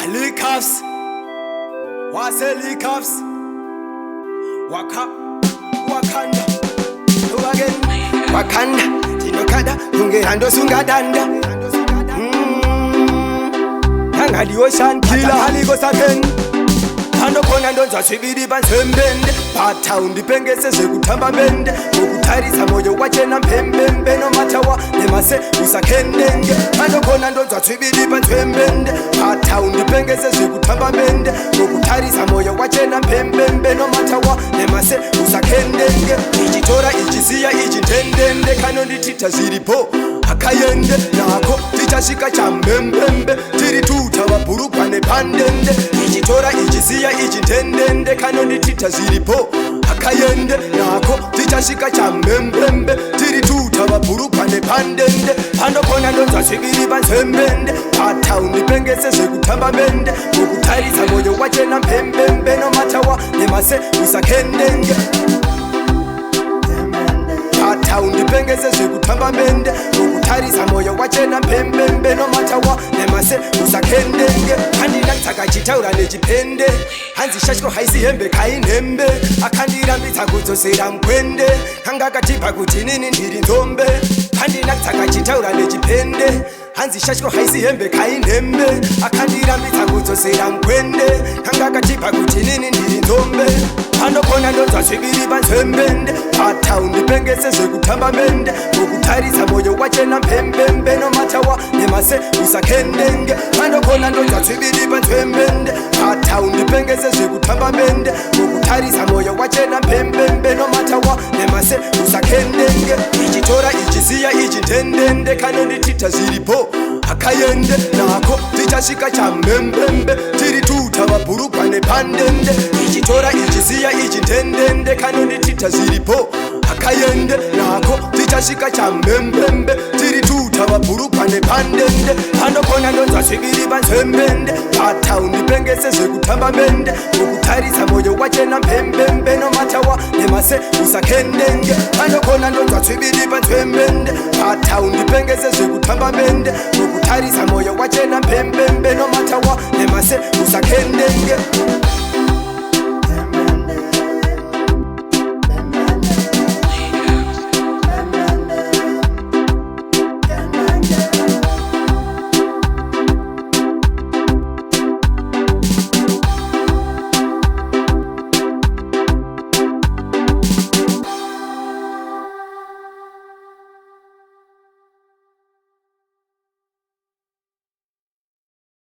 Alikafs, Waselikafs, Wakanda, again, Wakanda, Tinokada, Ungerando Sungadanda, Hangadi Ocean Killer, Haligos again. Hando kona ndonza chibiri banzembende Patown dipengese sekutamba mende Mukutarisa moyo wachena mpembembe No matawa nemase usakendenge Hando kona ndonza chibiri banzembende Patown dipengese sekutamba mende Mukutarisa moyo wachena mpembembe No matawa nemase usakendenge Ichitora ichisiya ichintendende Kano nditita ziripo akayende nako tichashika cha mbembembe tiri tuta waburukwa nepandende ichitora ichisiya ichintendende kano nditita ziripo akayende nako tichashika cha mbembembe tiri tuta waburukwa nepandende hando kona ndonza chibiri banzembende Patown dipengese sekutamba mende mukutarisa moyo wachena mpembembe No matawa nemase usakendenge Patown dipengese sekutamba mende mukutarisa moyo wachena mpembembe No matawa nemase usakendenge Kandida takachitaura nechipende hanzi shashko haisi hembe kainembe akandirambidza kudzosera mkwende kanga katipa kuti nini ndiri nzombe Kandida takachitaura nechipende hanzi shashko haisi hembe kainembe akandirambidza kudzosera mkwende kanga katipa kuti nini ndiri nzombe hando kona ndonza chibiri banzembende Patown dipengese sekutamba mende mukutarisa moyo wachena mpembembe No matawa nemase usakendenge hando kona ndonza chibiri banzembende Patown dipengese sekutamba mende mukutarisa moyo wachena mpembembe No matawa nemase usakendenge ichitora ichisiya ichintendende kano nditita ziripo akayende nako tichashika cha mbembembe tiri tuta waburukwa nepandende ichitora ichisiya ichintendende kano nditita ziripo akayende nako tichashika cha mbembembe tiri tuta waburukwa nepandende hando kona ndonza chibiri banzembende Patown dipengese sekutamba mende mukutarisa moyo wachena mpembembe No matawa nemase usakendenge hando kona ndonza chibiri banzembende Patown dipengese sekutamba mende mukutarisa moyo wachena mpembembe No matawa nemase usakendenge